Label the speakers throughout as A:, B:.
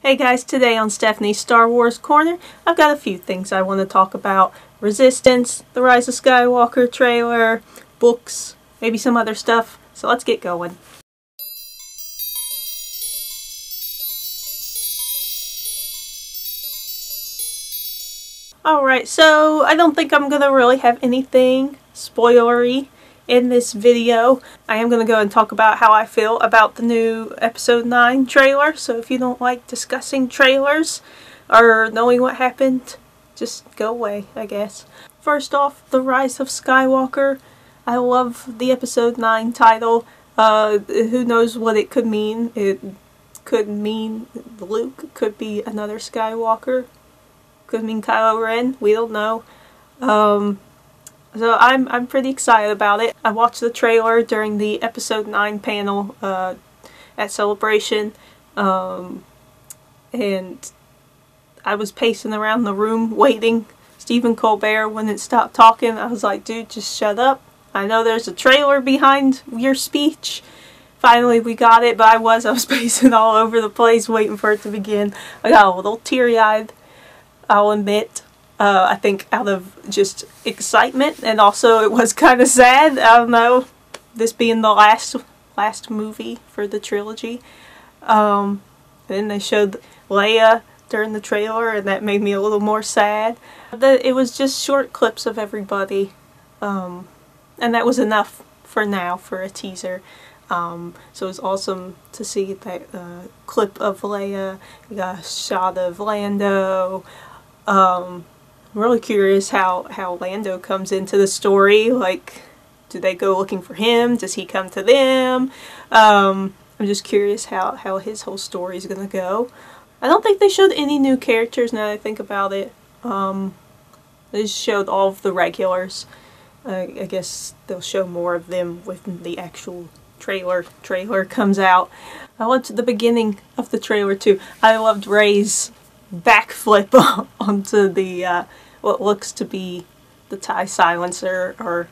A: Hey guys, today on Stephanie's Star Wars Corner, I've got a few things I want to talk about. Resistance, the Rise of Skywalker trailer, books, maybe some other stuff. So let's get going. Alright, so I don't think I'm going to really have anything spoilery in this video. I am going to go and talk about how I feel about the new Episode 9 trailer, so if you don't like discussing trailers or knowing what happened, just go away, I guess. First off, The Rise of Skywalker. I love the Episode 9 title. Who knows what it could mean. It could mean Luke, could be another Skywalker, could mean Kylo Ren, we don't know. So I'm pretty excited about it. I watched the trailer during the Episode 9 panel at Celebration, and I was pacing around the room waiting. Stephen Colbert wouldn't stop talking. I was like, dude, just shut up. I know there's a trailer behind your speech. Finally we got it, but I was pacing all over the place waiting for it to begin. I got a little teary-eyed, I'll admit. I think out of just excitement, and also it was kind of sad. I don't know, this being the last movie for the trilogy. Then they showed Leia during the trailer, and that made me a little more sad. It was just short clips of everybody, and that was enough for now for a teaser. So it was awesome to see that clip of Leia. We got a shot of Lando. I'm really curious how Lando comes into the story. Like, do they go looking for him? Does he come to them? I'm just curious how his whole story is gonna go. I don't think they showed any new characters now that I think about it. They just showed all of the regulars. I guess they'll show more of them when the actual trailer comes out. I loved the beginning of the trailer too. I loved Rey's backflip onto the what looks to be the TIE silencer or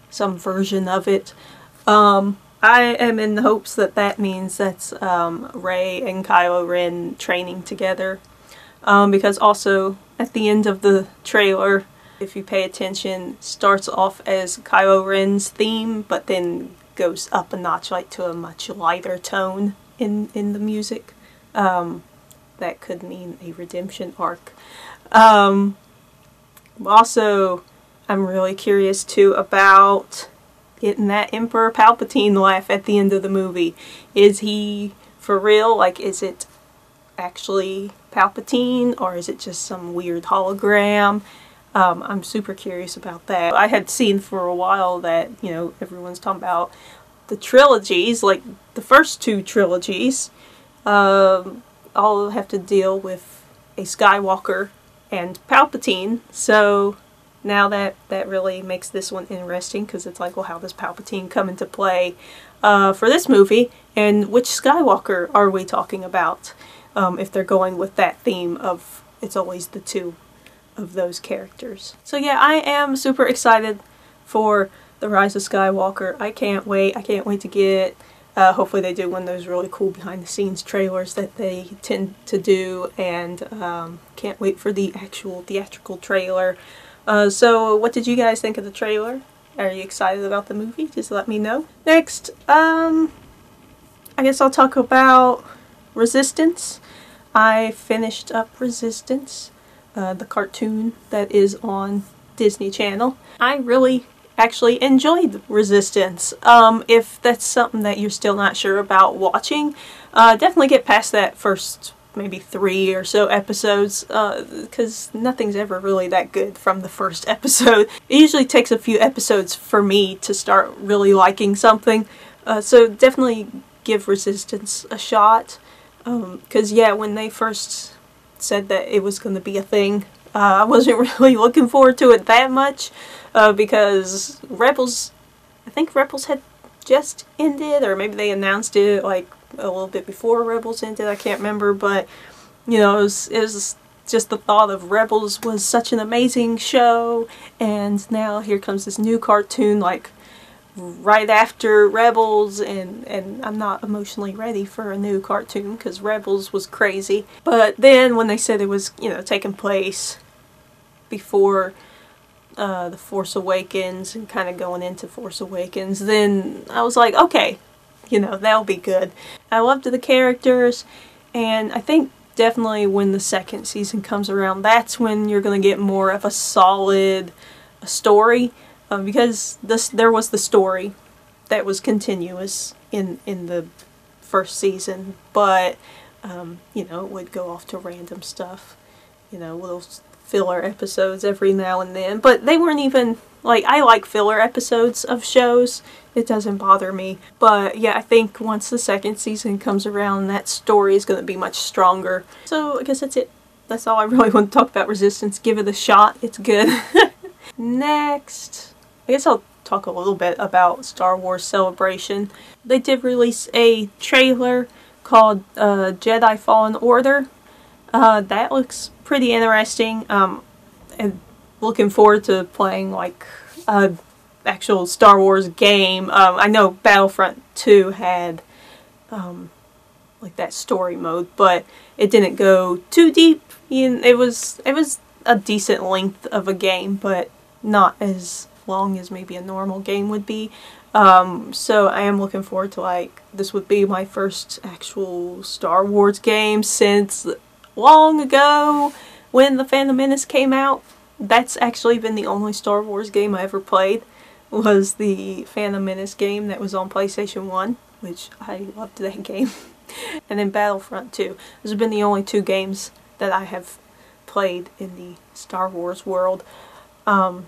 A: some version of it. I am in the hopes that that means that's Rey and Kylo Ren training together, because also at the end of the trailer, if you pay attention, starts off as Kylo Ren's theme but then goes up a notch, like to a much lighter tone in the music. That could mean a redemption arc. Also, I'm really curious too about getting that Emperor Palpatine laugh at the end of the movie. Is he for real? Like, is it actually Palpatine, or is it just some weird hologram? I'm super curious about that. I had seen for a while that, you know, everyone's talking about the trilogies, like the first two trilogies, all have to deal with a Skywalker and Palpatine. So now that really makes this one interesting, because it's like, well, how does Palpatine come into play for this movie, and which Skywalker are we talking about, if they're going with that theme of it's always the two of those characters. So yeah, I am super excited for The Rise of Skywalker. I can't wait. I can't wait to get it. Hopefully they do one of those really cool behind-the-scenes trailers that they tend to do, and can't wait for the actual theatrical trailer. So what did you guys think of the trailer? Are you excited about the movie? Just let me know. Next, I guess I'll talk about Resistance. I finished up Resistance, the cartoon that is on Disney Channel. I really actually enjoyed Resistance. If that's something that you're still not sure about watching, definitely get past that first maybe 3 or so episodes, because nothing's ever really that good from the first episode. It usually takes a few episodes for me to start really liking something, so definitely give Resistance a shot, because yeah, when they first said that it was going to be a thing, I wasn't really looking forward to it that much, because Rebels, I think Rebels had just ended, or maybe they announced it like a little bit before Rebels ended, I can't remember, but you know, it was just the thought of Rebels was such an amazing show, and now here comes this new cartoon. Like, right after Rebels, and I'm not emotionally ready for a new cartoon because Rebels was crazy. But then when they said it was, you know, taking place before The Force Awakens and kind of going into Force Awakens, then I was like, okay, you know, that'll be good. I loved the characters, and I think definitely when the second season comes around, that's when you're going to get more of a solid story, because there was the story that was continuous in the first season, but you know, it would go off to random stuff, you know, little filler episodes every now and then, but they weren't even, like, I like filler episodes of shows, it doesn't bother me, but yeah, I think once the second season comes around, that story is going to be much stronger. So I guess that's it. That's all I really want to talk about Resistance. Give it a shot, it's good. Next, I guess I'll talk a little bit about Star Wars Celebration. They did release a trailer called Jedi Fallen Order. That looks pretty interesting, and looking forward to playing like a actual Star Wars game. I know Battlefront 2 had like that story mode, but it didn't go too deep. It was a decent length of a game, but not as long as maybe a normal game would be. So I am looking forward to, like, this would be my first actual Star Wars game since long ago when The Phantom Menace came out. That's actually been the only Star Wars game I ever played, was the Phantom Menace game that was on PlayStation 1, which I loved that game. And then Battlefront 2. Those have been the only two games that I have played in the Star Wars world.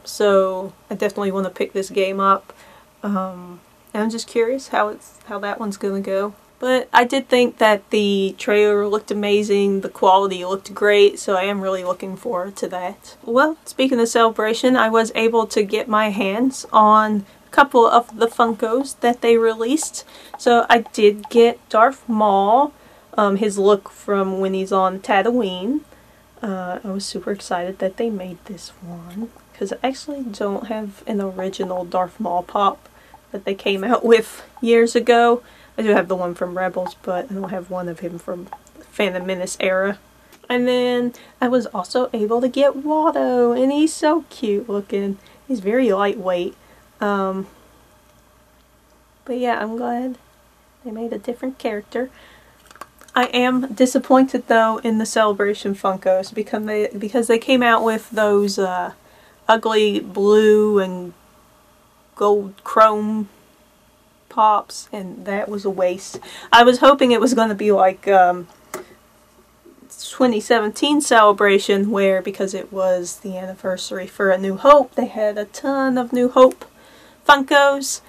A: So I definitely want to pick this game up. And I'm just curious how that one's gonna go. But I did think that the trailer looked amazing, the quality looked great, so I am really looking forward to that. Well, speaking of Celebration, I was able to get my hands on a couple of the Funkos that they released. So I did get Darth Maul, his look from when he's on Tatooine. I was super excited that they made this one, because I actually don't have an original Darth Maul pop that they came out with years ago. I do have the one from Rebels, but I don't have one of him from Phantom Menace era. And then I was also able to get Watto, and he's so cute looking. He's very lightweight. But yeah, I'm glad they made a different character. I am disappointed though in the Celebration Funkos because they came out with those ugly blue and gold chrome pops, and that was a waste. I was hoping it was going to be like 2017 Celebration, where, because it was the anniversary for A New Hope, they had a ton of New Hope Funkos.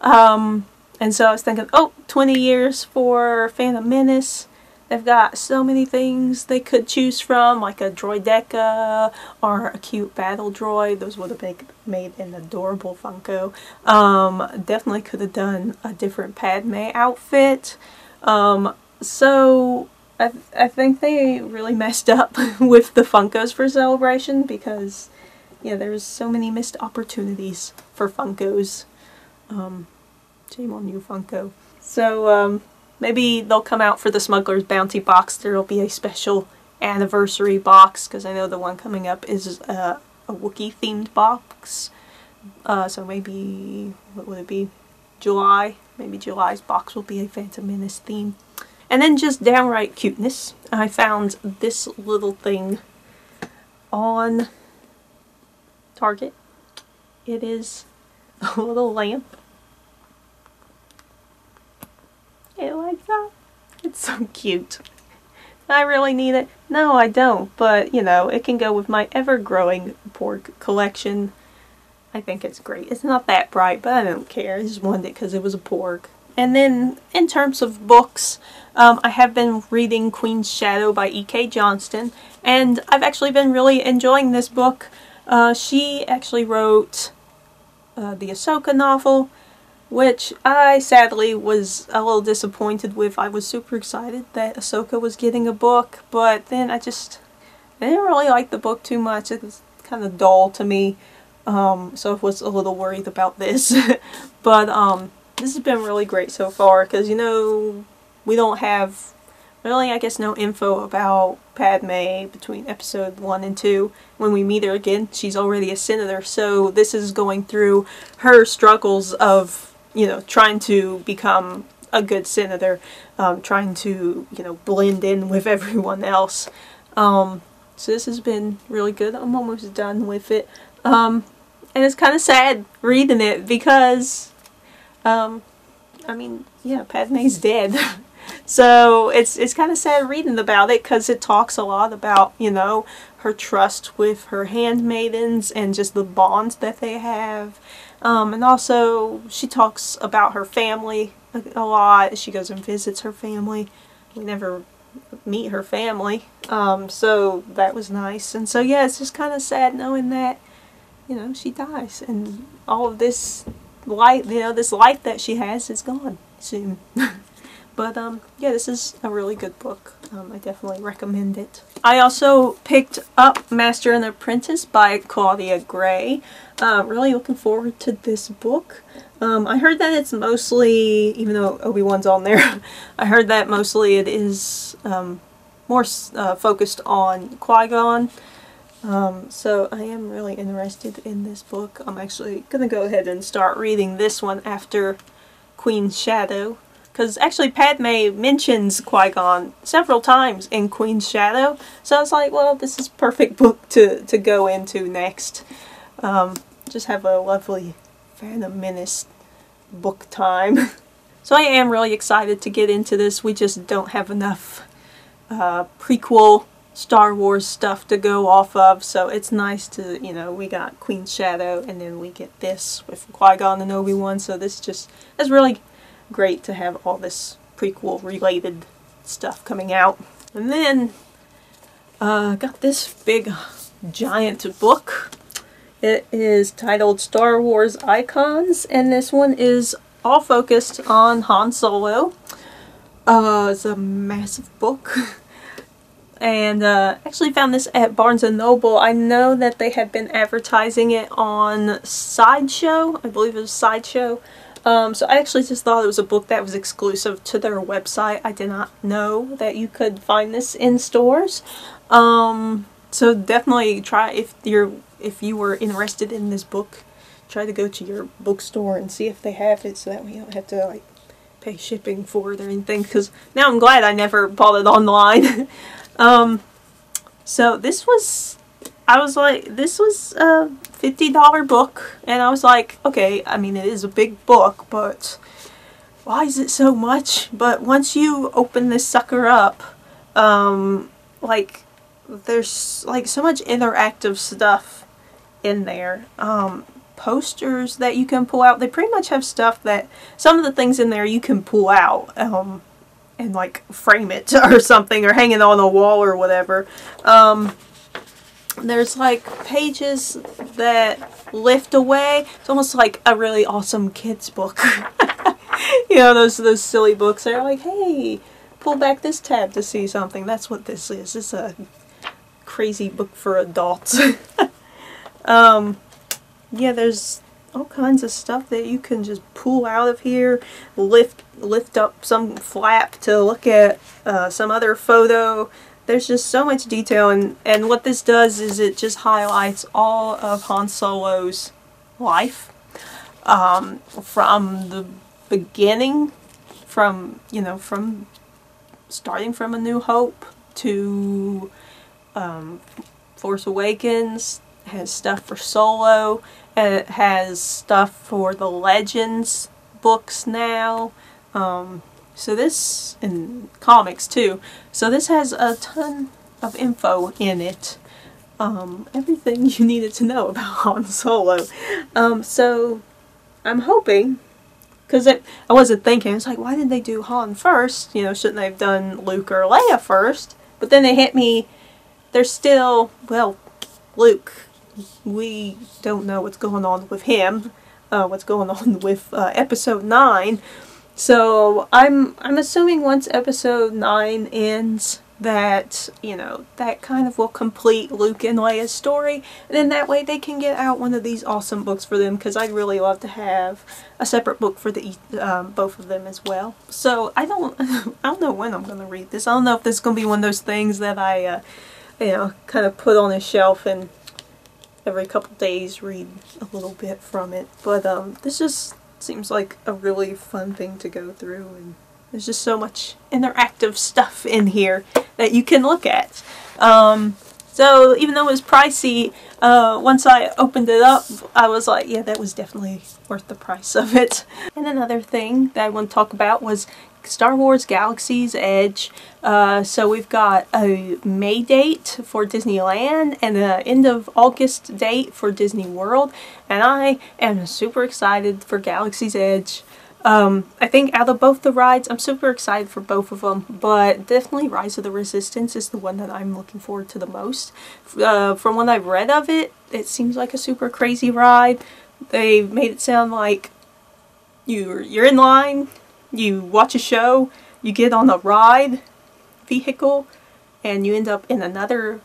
A: And so I was thinking, oh, 20 years for Phantom Menace. They've got so many things they could choose from, like a Droideka or a cute battle droid. Those would have made an adorable Funko. Definitely could have done a different Padme outfit. So I think they really messed up with the Funkos for Celebration, because yeah, there's so many missed opportunities for Funkos. Shame on you, Funko. So maybe they'll come out for the Smuggler's Bounty box. There'll be a special anniversary box, because I know the one coming up is a Wookiee themed box. So maybe, what would it be? July? Maybe July's box will be a Phantom Menace theme. And then just downright cuteness. I found this little thing on Target. It is a little lamp. It lights up. It's so cute. I really need it? No, I don't, but you know, it can go with my ever-growing pork collection. I think it's great. It's not that bright, but I don't care. I just wanted it because it was a pork. And then, in terms of books, I have been reading Queen's Shadow by E.K. Johnston, and I've actually been really enjoying this book. She actually wrote the Ahsoka novel, which I sadly was a little disappointed with. I was super excited that Ahsoka was getting a book, but then I didn't really like the book too much. It was kind of dull to me. So I was a little worried about this. But this has been really great so far, because, you know, we don't have really, I guess, no info about Padme between episode 1 and 2. When we meet her again, she's already a senator, so this is going through her struggles of, you know, trying to become a good senator, trying to, you know, blend in with everyone else. So this has been really good. I'm almost done with it. And it's kind of sad reading it because, I mean, yeah, Padme's dead. So it's kind of sad reading about it, because it talks a lot about, you know, her trust with her handmaidens and just the bonds that they have. And also she talks about her family a lot. She goes and visits her family. We never meet her family. So that was nice. And so yeah, it's just kind of sad knowing that, you know, she dies and all of this life, you know, this life that she has is gone soon. But yeah, this is a really good book. I definitely recommend it. I also picked up Master and Apprentice by Claudia Gray. Really looking forward to this book. I heard that it's mostly, even though Obi-Wan's on there, I heard that mostly it is more focused on Qui-Gon. So I am really interested in this book. I'm actually going to go ahead and start reading this one after Queen's Shadow. Because actually Padme mentions Qui-Gon several times in Queen's Shadow. So I was like, well, this is a perfect book to go into next. Just have a lovely Phantom Menace book time. So I am really excited to get into this. We just don't have enough prequel Star Wars stuff to go off of. So it's nice to, you know, we got Queen's Shadow and then we get this with Qui-Gon and Obi-Wan. So this just is really great to have all this prequel related stuff coming out. And then got this big giant book. It is titled Star Wars Icons, and this one is all focused on Han Solo. It's a massive book. And actually found this at Barnes & Noble. I know that they had been advertising it on Sideshow. I believe it was Sideshow. So I actually just thought it was a book that was exclusive to their website. I did not know that you could find this in stores. So definitely try, if you were interested in this book, try to go to your bookstore and see if they have it, so that way you don't have to like pay shipping for it or anything. Because now I'm glad I never bought it online. So this was, I was like, this was a $50 book, and I was like, okay, I mean, it is a big book, but why is it so much? But once you open this sucker up, like, there's like so much interactive stuff in there. Posters that you can pull out. They pretty much have stuff that, some of the things in there you can pull out, and like frame it or something, or hang it on a wall or whatever. There's like pages that lift away. It's almost like a really awesome kids book. You know, those silly books. They're like, hey, pull back this tab to see something. That's what this is. It's a crazy book for adults. Yeah, there's all kinds of stuff that you can just pull out of here, lift up some flap to look at some other photo. There's just so much detail, and what this does is it just highlights all of Han Solo's life, from the beginning, from starting from A New Hope to Force Awakens. It has stuff for Solo, and it has stuff for the Legends books now. So this, in comics too, so this has a ton of info in it. Everything you needed to know about Han Solo. So I'm hoping, because I wasn't thinking, it's like, why did they do Han first? You know, shouldn't they have done Luke or Leia first? But then it hit me, there's still, well, Luke, we don't know what's going on with him, what's going on with episode 9. So I'm assuming once episode 9 ends, that, you know, that kind of will complete Luke and Leia's story, and then that way they can get out one of these awesome books for them, because I'd really love to have a separate book for the both of them as well. So I don't know when I'm going to read this. I don't know if this is going to be one of those things that I you know, kind of put on a shelf and every couple days read a little bit from it, but this just seems like a really fun thing to go through, and there's just so much interactive stuff in here that you can look at. So even though it was pricey, once I opened it up, I was like, yeah, that was definitely worth the price of it. And another thing that I want to talk about was Star Wars Galaxy's Edge. So we've got a May date for Disneyland and an end of August date for Disney World, and I am super excited for Galaxy's Edge. I think out of both the rides, I'm super excited for both of them, but definitely Rise of the Resistance is the one that I'm looking forward to the most. From what I've read of it, it seems like a super crazy ride. They made it sound like you're in line, you watch a show, you get on a ride vehicle, and you end up in another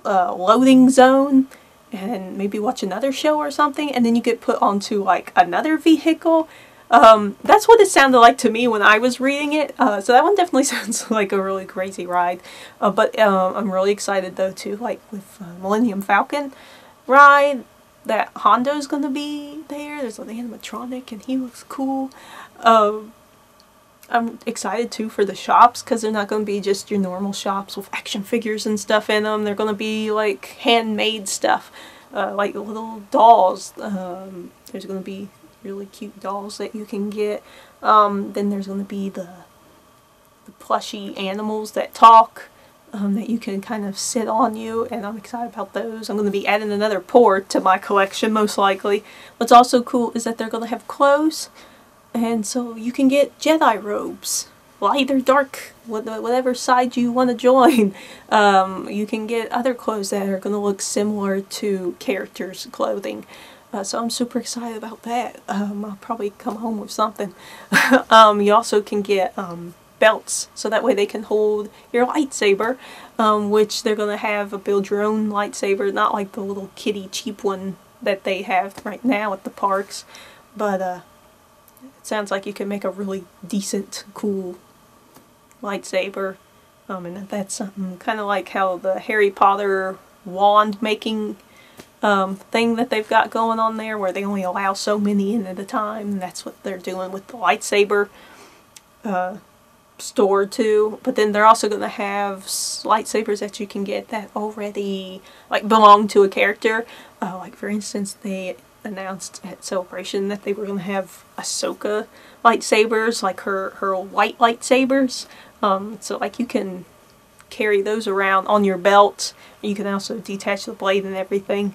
A: loading zone, and maybe watch another show or something, and then you get put onto like another vehicle. That's what it sounded like to me when I was reading it, so that one definitely sounds like a really crazy ride, but I'm really excited though too, like with Millennium Falcon ride, that Hondo's gonna be there. There's an animatronic and he looks cool. I'm excited too for the shops, because they're not going to be just your normal shops with action figures and stuff in them. They're going to be like handmade stuff, like little dolls. There's going to be really cute dolls that you can get. Then there's going to be the plushy animals that talk, that you can kind of sit on you, and I'm excited about those. I'm going to be adding another port to my collection most likely. What's also cool is that they're going to have clothes, and so you can get Jedi robes, light or dark, whatever side you want to join. You can get other clothes that are going to look similar to characters' clothing. So I'm super excited about that. I'll probably come home with something. You also can get belts, so that way they can hold your lightsaber, which they're going to have a build your own lightsaber, not like the little kitty cheap one that they have right now at the parks, but it sounds like you can make a really decent, cool lightsaber, and that's something kind of like how the Harry Potter wand making thing that they've got going on there, where they only allow so many in at a time, and that's what they're doing with the lightsaber store too. But then they're also going to have lightsabers that you can get that already like belong to a character. Like for instance, they announced at Celebration that they were going to have Ahsoka lightsabers, like her white lightsabers. So like you can carry those around on your belt. You can also detach the blade and everything.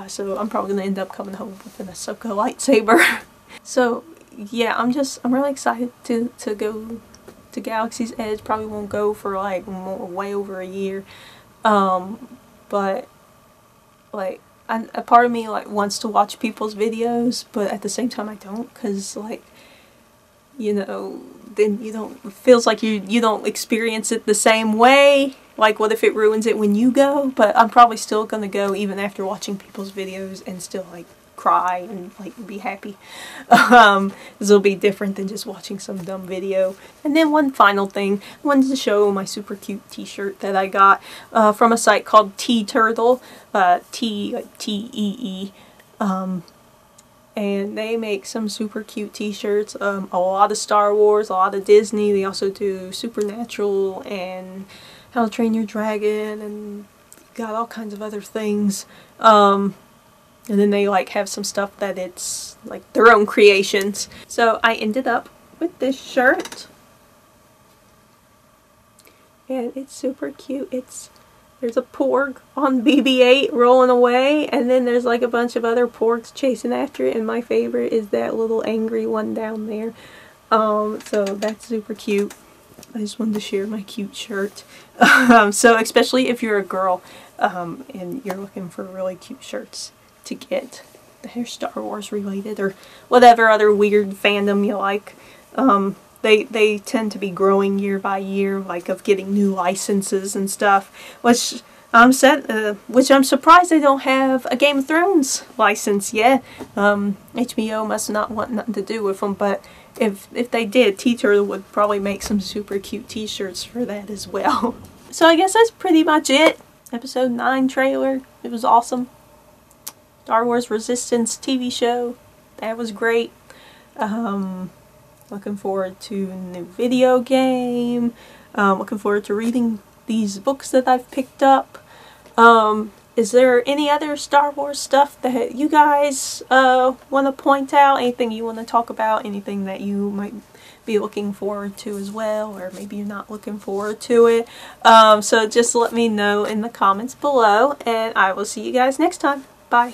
A: So I'm probably going to end up coming home with an Ahsoka lightsaber. So yeah, I'm really excited to go to Galaxy's Edge. Probably won't go for like way over a year. But like a part of me like wants to watch people's videos, but at the same time I don't, because like, you know, then you don't, it feels like you don't experience it the same way. Like what if it ruins it when you go? But I'm probably still gonna go even after watching people's videos and still like cry and like be happy. This will be different than just watching some dumb video. And then one final thing, I wanted to show my super cute t-shirt that I got from a site called T-Turtle, T-E-E, and they make some super cute t-shirts, a lot of Star Wars, a lot of Disney. They also do Supernatural and How to Train Your Dragon, and got all kinds of other things. And then they like have some stuff that it's like their own creations. So I ended up with this shirt, and it's super cute. There's a porg on BB-8 rolling away, and then there's like a bunch of other porgs chasing after it, and my favorite is that little angry one down there. So that's super cute. I just wanted to share my cute shirt. So especially if you're a girl and you're looking for really cute shirts to get that are Star Wars related or whatever other weird fandom you like. they tend to be growing year by year, like of getting new licenses and stuff, which I'm surprised they don't have a Game of Thrones license yet. HBO must not want nothing to do with them, but if they did, T-Turtle would probably make some super cute t-shirts for that as well. So I guess that's pretty much it. Episode 9 trailer. It was awesome. Star Wars Resistance TV show. That was great. Looking forward to a new video game. Looking forward to reading these books that I've picked up. Is there any other Star Wars stuff that you guys want to point out? Anything you want to talk about? Anything that you might be looking forward to as well, or maybe you're not looking forward to it? So just let me know in the comments below, and I will see you guys next time. Bye.